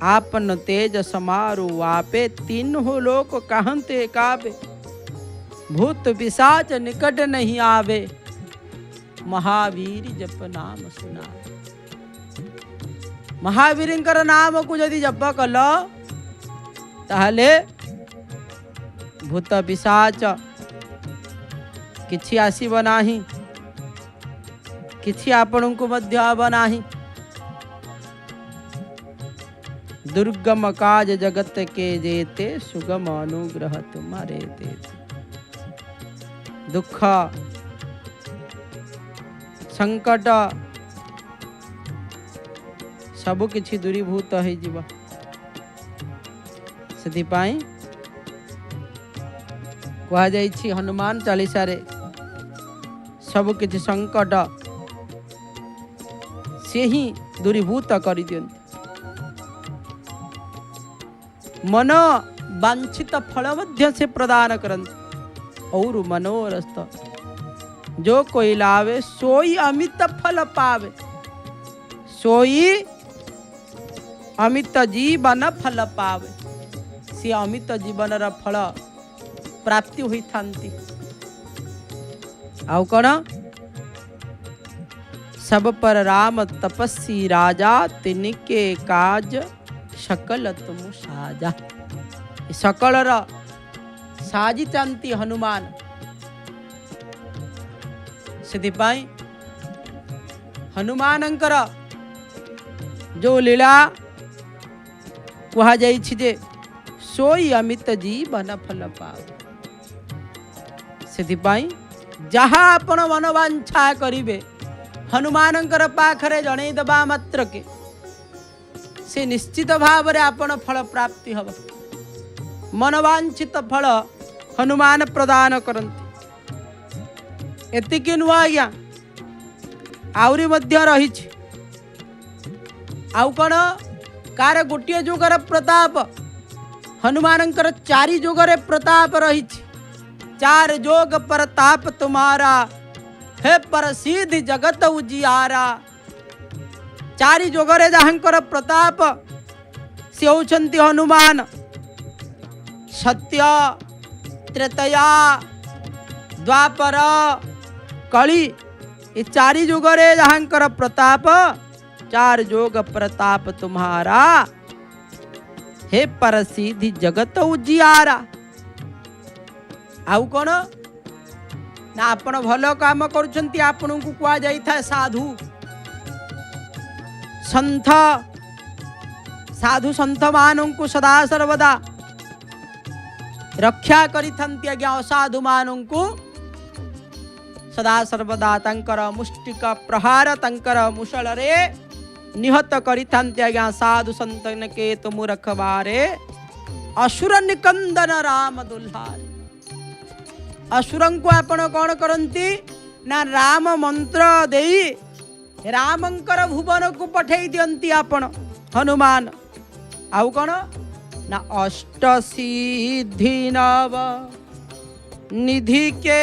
आपन तेज समारो वापे, तीन हो लोक कहंते कापे। भूत पिशाच निकट नहीं आवे, महावीर जप नाम सुना। महावीरंकर नाम को यदि जप कल ताहले भूत पिशाच किछि आसीब नाही, किछि आपण को मध्य आब नाही। दुर्गम काज जगत के जेते, सुगम अनुग्रह तुम्हारे देते। दुख संकट सबु किछि दूरीभूत हो जीव। सेतिपाई कहा जाइछि हनुमान चालीसा रे सबु किछि संकट से ही दूरीभूत कर दियंती। मन वांछित फल मध्य से प्रदान करंती, और मनोरथ जो कोई लावे सोई अमित फल पावे। सोई अमित जीवन फल पावे, सी अमित जीवन रा फल प्राप्ति हुई थांती। आउ कौन सब पर राम तपस्वी राजा, तिनके काज सकल तुम साजा। सकल साजी चांती हनुमान। सेतिपाई हनुमानंकर जो लीला कहा जाइछि जे सोई अमित जीवन फल पावे। सेतिपाई जहाँ आपण मनोवांछा करिवे हनुमानंकर पाखरे जणै दबा मात्र के से निश्चित भाव रे आपण फल प्राप्ति हब। मनोवांछित फल हनुमान प्रदान करंती। एतिकी नुआ आज्ञा आउरी मध्य रहिछि। आउ कौन कार गोटे जुगर प्रताप, हनुमानंकर चारि जुगरे प्रताप रहिछि। चार जोग प्रताप तुम्हारा, हे प्रसिद्धि जगत उजियारा। चारि जोगरे जहाँकर प्रताप से होउछन्ति हनुमान। सत्य, त्रेतया, द्वापर, कली, ये चारि जुगरे जहाँकर प्रताप, चार जोग प्रताप तुम्हारा, हे प्रसिद्धि जगत उजियारा। आउ कौन ना आपण भल काम करुछंती आपन को कुआ जाई था साधु संत साधु संत मानन को सदा सर्वदा रक्षा करिथंती आज्ञा असाधु मानन को सदा सर्वदा तंकर मुष्टिक प्रहार तंकर मुशल रे निहत करिथंती आज्ञा साधु संतन के तुम रखबारे असुर निकंदन राम दुल्हार। असुरं को आपण कौन करती ना राम मंत्र देई रामंकर भुवन को पठेई दियंती आपण हनुमान। आउ कौन ना अष्ट सिद्धि नव निधि के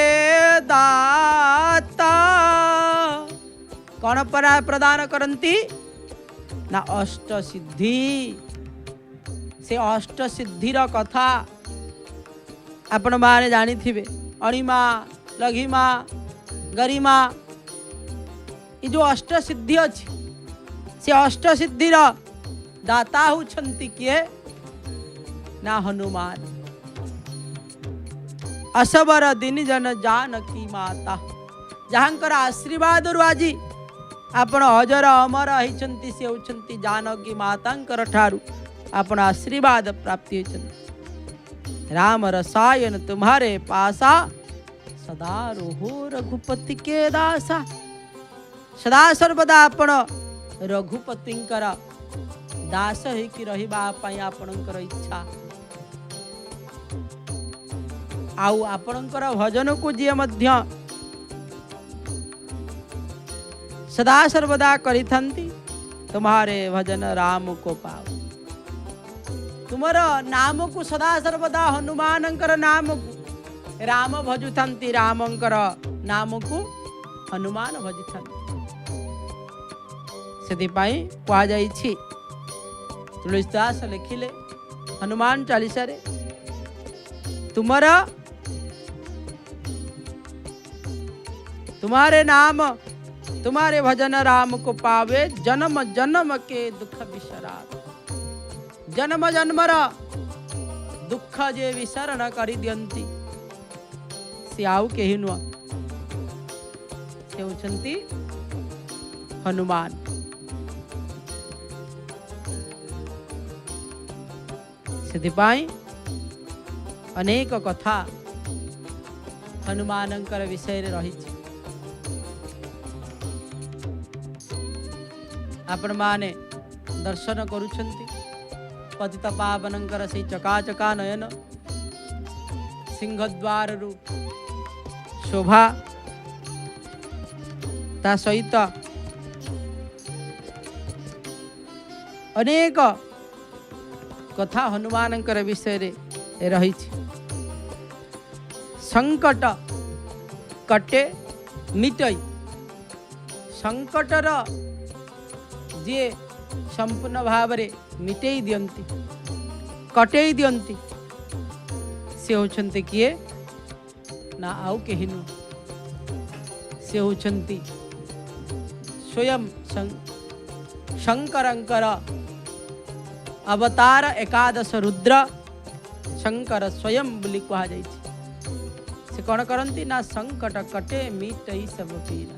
दाता कौन परा प्रदान करती ना अष्ट सिद्धि। से अष्ट सिद्धिर कथा आपण माने जानी थिबे अणिमा लघिमा गरिमा ये जो अष्ट सिद्धि अच्छी से अष्ट सिद्धिर दाता होछंती किए ना हनुमान। असबर दिन जन जानकी माता जहाँकर आशीर्वाद आज आपण अजर अमर होइछंती से होछंती जानकी मातांकर ठारू आपण आशीर्वाद प्राप्ति होइछंती। राम रसायन तुम्हारे पासा सदा रोहो रघुपति के दासा। सदा सर्वदा आपण रघुपतिंकर दास होइकी रहिबा पई आपणकर इच्छा। आउ आपणकर भजन को जे मध्य सदा सर्वदा करिथंती तुम्हारे भजन राम को पाओ। तुमर नाम को सदा सर्वदा हनुमानंकर नाम को राम भजुथंती रामंकर नाम को हनुमान भजिथंती। सेदिपाई कहा जाइछि तुलसीदास लिखिले हनुमान चालीसा रे तुम्हारे नाम तुम्हारे भजन राम को पावे जन्म जन्म के दुख विसरावे। जन्म जन्मर दुख जे विसरण करि दियंती से आउ केहि नुआ से होछंती हनुमान। सेदिपाई अनेक कथा हनुमानंकर विषय रे रही। आपण माने दर्शन करुछंती पतित पावनंकर से चकाचका नयन सिंहद्वार रु शोभा ता सहित अनेक कथा हनुमानंकर विषय रे रही। संकट कटे मिटई संकटर जे संपूर्ण भाव रे मिटेई दियंती कटेई दियंती से होछंती किए ना आउ केहिनु से होछंती स्वयं शंकरंकर अवतार एकादश रुद्र शंकर स्वयं बोली कहा जाय। से कौन करती ना संकट कटे मिटई सब पीरा।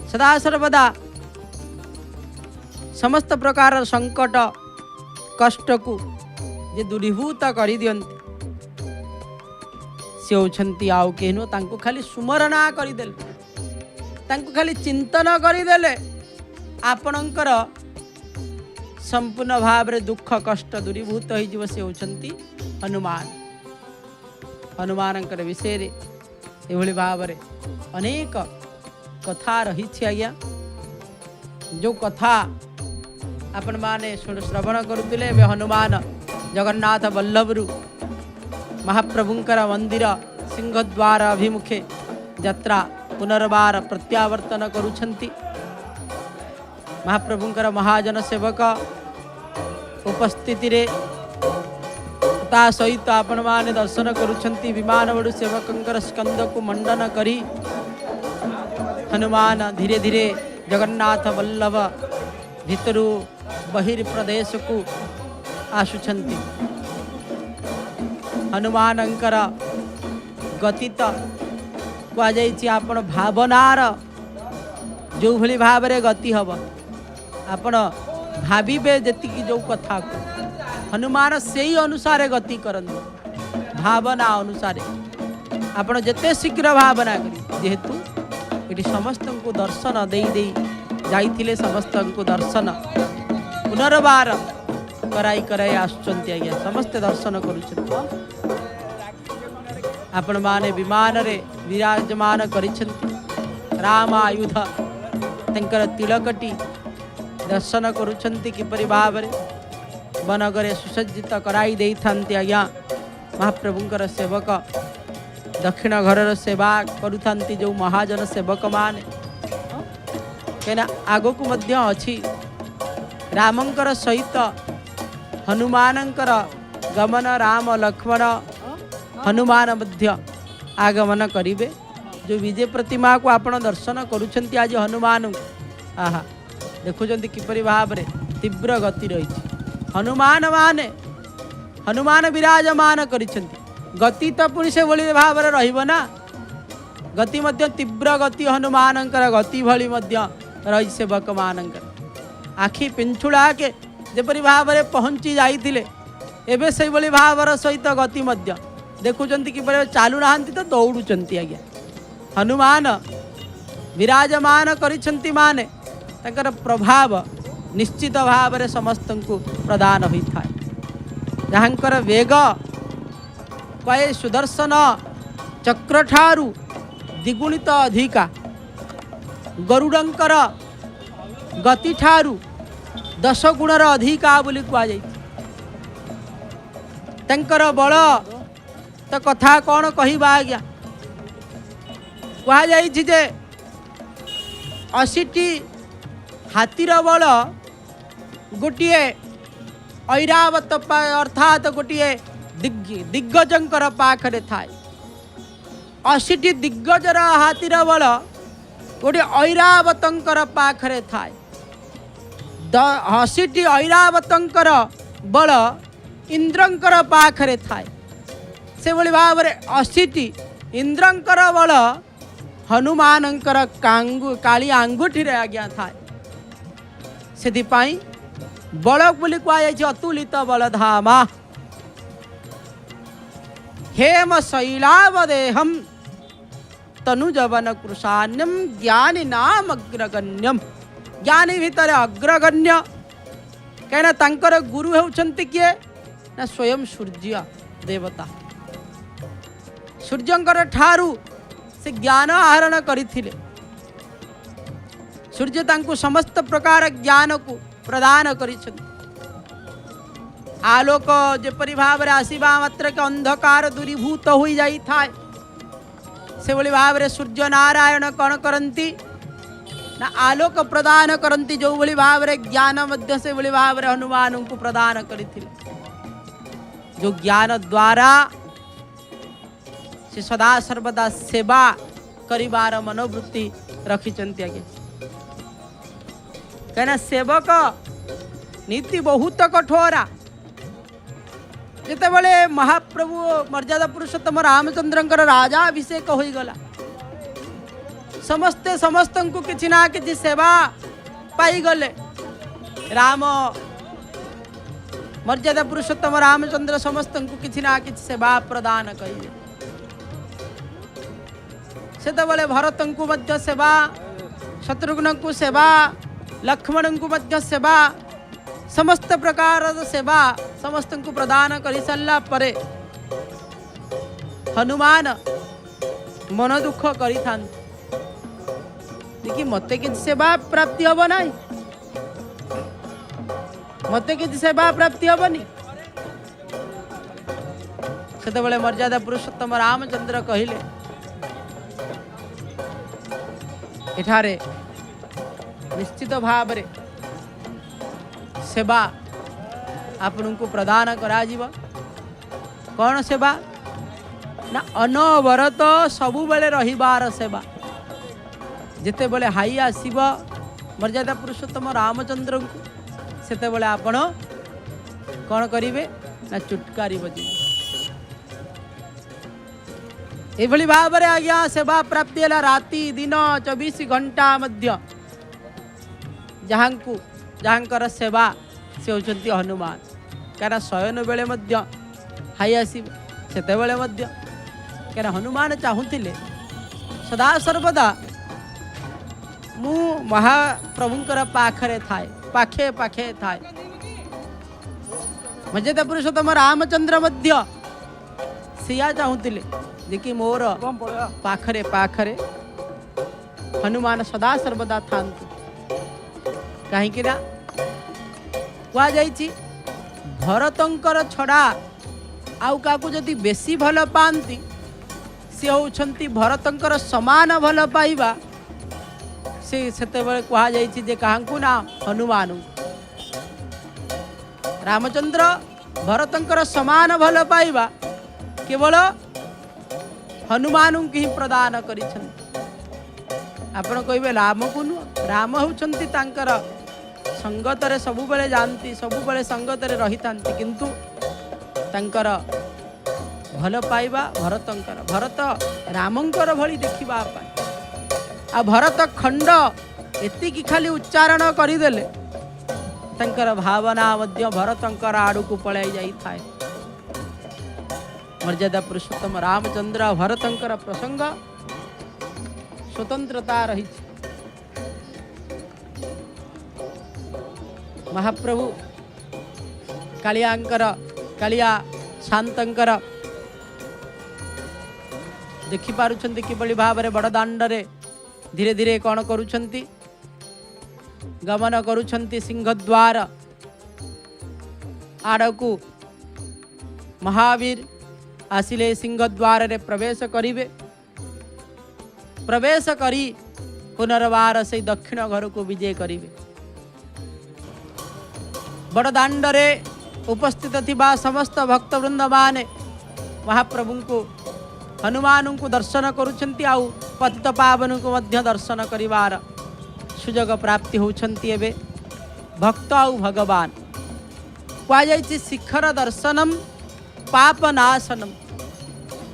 सदा सर्वदा समस्त प्रकार संकट कष्ट को जे दूरीभूत कर दियंती से होछंती आउ केहनु तांको खाली सुमरणा करदेले तांको खाली चिंतन करदेले आपणकर संपूर्ण भाव रे दुख कष्ट दूरीभूत हो से होछंती हनुमान। हनुमानंकर विषय रे एभली भाव रे अनेक कथा रही आज्ञा। जो कथा आपण माने श्रवण करुतिले हनुमान जगन्नाथ वल्लभरु महाप्रभुंकर मंदिर सिंहद्वार अभिमुखे यात्रा पुनर्बार प्रत्यावर्तन करुछंती। महाप्रभुंकर महाजन सेवक उपस्थिति रे ता सहित आपण माने दर्शन करुछंती। विमान बड़ू सेवकंकर स्कंद को मंडन करी हनुमान धीरे धीरे जगन्नाथ वल्लभ भितरु बहिर्प्रदेश को आसुछंती। हनुमानंकर गति तो कहुई आपण भावनार जो भली भाव में गति हम आपण भावे जी जो कथा को हनुमान से ही अनुसार गति करते भावना अनुसार आपण जिते शीघ्र भावना करी जेहेतु ये समस्त को दर्शन दे जाइए समस्त को दर्शन पुनर्बार कराई कराई आसुचंती आज्ञा समस्ते दर्शन करुछंती आपण माने विमान रे विराजमान करिछंती राम आयुध तंकर तिलकटी दर्शन करुछंती किपरि भाव रे बनगरे सुसज्जित कराई देई थांती आज्ञा महाप्रभुंकर सेवक दक्षिण घरर सेवा करुथांती जो महाजन सेवक माने केना आगो को मध्य अछि रामंकर सहित हनुमानंकर गमन राम लक्ष्मण हनुमान मध्य आगमन करिवे जो विजय प्रतिमा को आपण दर्शन करुछंती आज हनुमान आहा देखुचंती किपरि भाव रे तीव्र गति रही हनुमान माने हनुमान विराजमान करिछंती गति तो पुणी से भली भाव रे रहिबो ना गति मध्य तीव्र गति हनुमानंकर गति भली मध्य रही सेवक मानंकर आखि पिंछुड़ा के जेपरि भाव रे पहुंची जाइथिले एबे से भली भावर सहित गति मध्य देखुचंती कि चालू नाहंती तो दौड़ुचंती आज्ञा हनुमान विराजमान करिछंती माने तंकर प्रभाव निश्चित भाव रे समस्त को प्रदान होता है जहाँकर वेग कहे सुदर्शन चक्र ठारू द्विगुणित अधिका गरुडंकर गति ठारू 10 गुणर अधिका बोली कहुई तंकर बल तो कथा कौन कहवा आज्ञा कहुई जे 80टी हाथीर बल गोटे ऐरावत अर्थात गोटे दिग्गजंकर पाखरे थाए 80टी दिग्गजर हाथीर बल गोटे ऐरावतंकर पाखरे थाए 80टी ऐरावतंकर बल इंद्रंकर पाखरे थाए से भली भाव में 80टी इंद्रंकर बल हनुमानंकर काली आंगुठी रे आज्ञा थाए से बल बोली कहुई अतुलित बलधामा हेम शैलावदेहम तनुजवन कृशान्यम ज्ञानी नाम अग्रगण्यम ज्ञानी भितर अग्रगण्य कहना तांकर गुरु होउछंती किए ना स्वयं सूर्य देवता सूर्यंकर ठारू से ज्ञान आहरण करिथिले सूर्य तांको समस्त प्रकार ज्ञान को प्रदान करिछंती आलोक जेपरि भाव रे आसीबा मात्र के अंधकार दूरीभूत हो जाई थाए से भली भाव रे सूर्य नारायण कौन करंती ना आलोक प्रदान करंती जो भली भाव रे ज्ञान मध्य से भली भाव रे हनुमान को प्रदान करिथिले जो ज्ञान द्वारा से सदा सर्वदा सेवा करिबार मनोवृत्ति रखिचंती आगे कहना सेवक नीति बहुत कठोरा जितेबले महाप्रभु मर्यादा पुरुषोत्तम रामचंद्रंकर राजाभिषेक हो गला समस्ते समस्त को किछि ना किछि सेवा पाई गले राम मर्यादा पुरुषोत्तम रामचंद्र समस्त को किछि ना किछि सेवा प्रदान कइले सेतेबले भरत को मध्य सेवा शत्रुघ्न को सेवा लक्ष्मण को मध्य सेवा समस्त प्रकार सेवा समस्त को प्रदान कर सारा परे हनुमान मन दुख करी मते कि सेवा प्राप्ति हम ना मते कि सेवा प्राप्ति हेनी से मर्यादा पुरुषोत्तम रामचंद्र कहले एठारे निश्चित भाव रे सेवा आपन को प्रदान करा जीव कौन सेवा ना अनवरत सबु बेले रहिबार सेवा जिते बेले हाई आसीब मर्यादा पुरुषोत्तम रामचंद्र को सेते बेले आपण कौन करिवे ना चुटकारी बजे एभली भाव में आज्ञा सेवा प्राप्ति है राति दिन 24 घंटा मध्य जहाँकर सेवा से होचंती हनुमान क्या शयन बेले मध्य हाई आसवे सेते बेले मध्य क्या हनुमान चाहूले सदा सर्वदा मु महाप्रभुंकर पाखरे थाए पाखे पाखे थाए मर्यादा पुरुषोत्तम रामचंद्र मध्य सिया चाहूले जे कि मोर पाखरे पाखरे हनुमान सदा सर्वदा थांतु कहीं कहुई भरतंकर छड़ा आउ का जदि बेसी भल पाती सी होती भरतंकर समान भल पाइबा से कहुई जे कहां ना हनुमान रामचंद्र भरतंकर समान भल पाइबा केवल हनुमान को ही प्रदान आपण कहे राम को नुह राम होउछंती तांकर संगतरे सबुबले जानती सबुबले संगतरे रही थांती किंतु तांकर भल पाइबा भरतंकर भरत रामंकर भली देखिबा आ भरत खंड एतिकी खाली उच्चारण करदेले तांकर भावना मध्य भरतंकर आड़ को पलाई जाई थाए मर्यादा पुरुषोत्तम रामचंद्र भरतंकर प्रसंग स्वतंत्रता रही महाप्रभु कालियांकर कालिया शांतंकर देखि पारुछंती किबळी भाव में बड़दाण्डरे धीरे धीरे कौन करुछंती गमन करुछंती सिंहद्वार आड़कू महावीर आसिले सिंहद्वार रे प्रवेश करिवे प्रवेश करी पुनर्वार से दक्षिण घर को विजय करिवे बड़दाण्डरे उपस्थित थिबा समस्त भक्तवृंद माने महाप्रभु को हनुमान को दर्शन करुछंती आउ पतित पावन को मध्य दर्शन करिवार सुजोग प्राप्ति होछंती एबे भक्त आउ भगवान कह जायछि शिखर दर्शनम पापनाशनम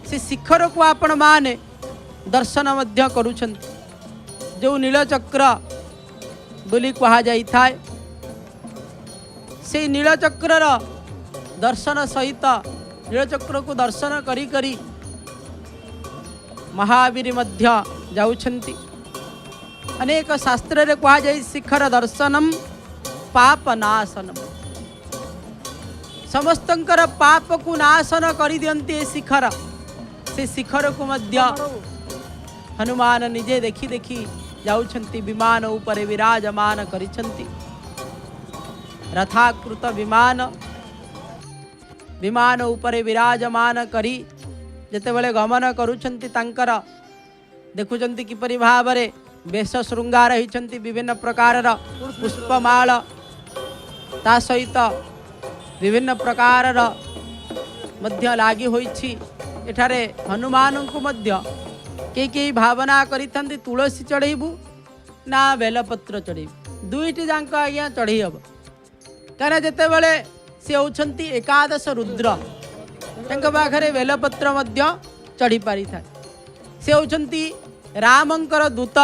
से शिखर को आपण माने दर्शन मध्य करुछंती जो नीलचक्र बोली कहा जाई थाए से नीलचक्र दर्शन सहित नीलचक्र को दर्शन करी करी महावीर मध्य जाउछंती अनेक शास्त्र रे कहा जाई शिखर दर्शनम पापनाशनम समस्तंकर पाप को नाशन करी दियंती शिखर से शिखर को मध्य हनुमान निजे देखी देखी जाउछंती विमान ऊपर विराजमान करिछंती रथाकृत विमान विमान ऊपर विराजमान करी जेतेबेले गमन करुछंती तांकर देखुछंती किपरि भाव रे वेश श्रृंगार होइछंती विभिन्न प्रकार पुष्पमाल ता सहित विभिन्न प्रकार मध्य लागी होइछि एठारे हनुमान को मध्य के भावना करिथंती तुलसी चढ़ेबू ना बेलपत्र चढ़ेबू दुईटी जांक आज्ञा चढ़ई हम क्या जिते बड़े सी होती एकादश रुद्र पाखे बेलपत्र मध्य चढ़ी पारि था सी होती रामंकर दूत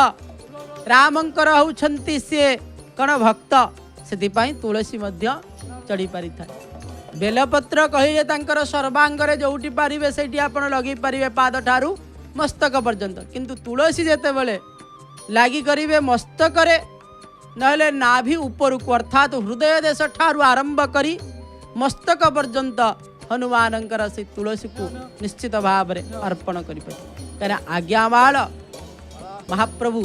रामंकर होती सी कण भक्त से तुलसी मध्य चढ़ी पारि था बेलपत्र कहिले तांकर सर्वांगरे जोटी पारिबे सेठी आपण लगे पारिबे पाद ठारू मस्तक पर्यंत किंतु तुलसी जेते बेले लागी करिवे मस्तक रे नहले नाभि ऊपर को अर्थात हृदय देश ठारू आरंभ करी मस्तक पर्यंत हनुमानंकर से तुलसी को निश्चित भाव में अर्पण करें कहीं आज्ञामाल महाप्रभु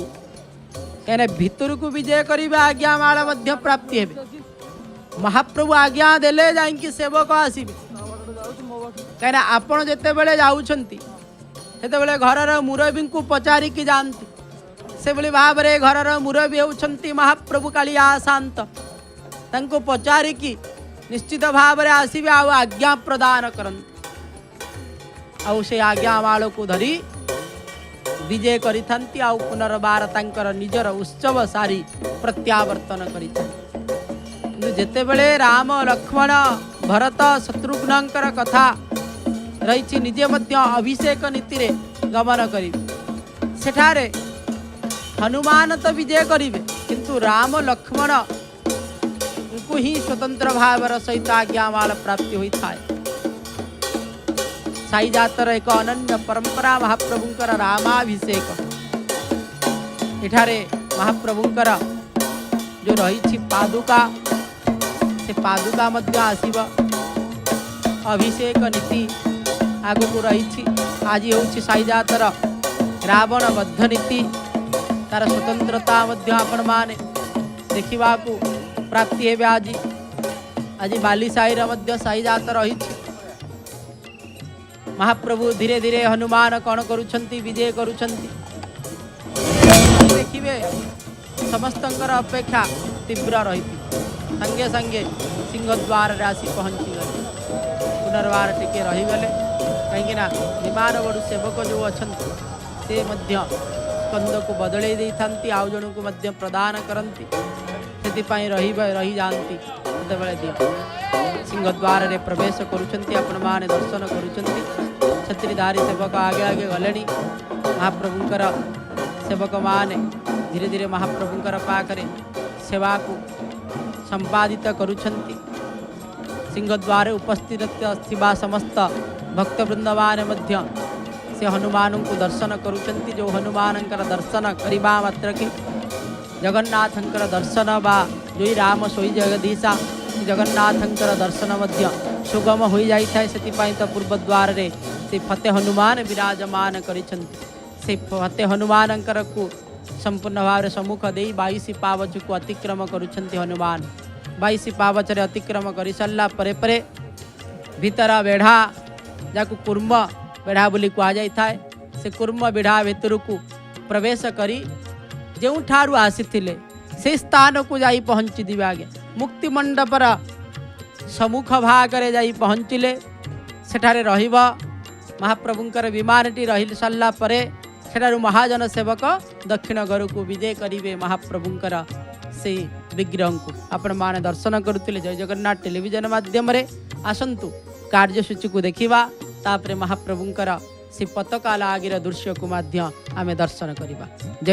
कहीं भितर को विजय करिबे आज्ञामाल मध्य प्राप्ति हेबे महाप्रभु आज्ञा देले जाइंकी सेवक आसीबे कहीं आपण जेते बेले जाउछंती सेते बेले घरर मुरबी को पचारि की जानती से भली भाव में घरर मुरबी होउछंती महाप्रभु कालिया शांत तांको पचारिकी निश्चित भाव में आसबे आज्ञा प्रदान करंती आउ से आज्ञामाल को धरी विजय करिथंती आउ पुनर्बार तांकर निजर उत्सव सारी प्रत्यावर्तन करिथंती जेते बेले राम लक्ष्मण भरत शत्रुघ्नंकर कथा रही निजे मध्य अभिषेक नीति रे गमन करिवे सेठारे हनुमान तो विजय करिवे किंतु राम लक्ष्मण उनको ही स्वतंत्र भावर सहित आज्ञामाल प्राप्ति होई थाए। साई जातर एक अनन्य परंपरा महाप्रभुंकर रामाभिषेक एठारे महाप्रभुंकर जो रही पादुका से पादुका मध्य आसीब अभिषेक नीति आगु रही आज हूँ साई जातर रावण बद्ध नीति तार स्वतंत्रता मध्य आपण माने देखा प्राप्ति है। आज आज बाली साईर मध्य साई जात रही महाप्रभु धीरे धीरे हनुमान कौन करुछंती विजय करुछंती देखिए समस्तंकर अपेक्षा तीव्र रही संगे संगे सिंहद्वार आसी पहुँची गले पुनर्वार टिके रहीगले कहीं विमान बड़ू सेवक जो अच्छा से मध्य स्कंद को बदले देती आउ जन को मध्य प्रदान करती से रही जाती सिंहद्वार रे प्रवेश करुछंती आपण माने दर्शन करुछंती छत्रीधारी सेवक आगे आगे गले महाप्रभुंकर सेवक माने धीरे धीरे महाप्रभुंकर पाखरे सेवा को संपादित करुछंती सिंहद्वारे उपस्थित थिबा समस्त भक्तवृंद माने मध्य से हनुमान को दर्शन करुछंती जो हनुमानंकर दर्शन करिबा मात्र के जगन्नाथंकर दर्शन बा जोई राम सोई जगदीशा जगन्नाथंकर दर्शन मध्य सुगम हो जाए से तो पूर्वद्वार रे से फते हनुमान विराजमान करिछंती से फते हनुमानंकर को संपूर्ण भाव सम्मुख दे 22 पावच को अतिक्रम करुछंती हनुमान 22 पावच रे अतिक्रम करि सल्ला परे परे भीतर बेढ़ा जाकु कुर्म बेढ़ा बोली कह जाए से कुर्म बेढ़ा भितर को प्रवेश करी जो ठारू आसीथिले से स्थान को जाई पहुँची दिवे आगे मुक्ति मंडपर सम्मुख भागरे जाई पहुँचिले सेठारे रहिबा महाप्रभुंकर विमानटी रही सारा परे सेठारू महाजन सेवक दक्षिण घर को विजय करिवे महाप्रभुंकर से विग्रह को आपण माने दर्शन करुतिले। जय जगन्नाथ टेलीविजन माध्यम रे आसंतु कार्यसूची को देखिबा तापरे महाप्रभुंकर से पताका लागिर दृश्य को माध्य आमे दर्शन करिबा। जय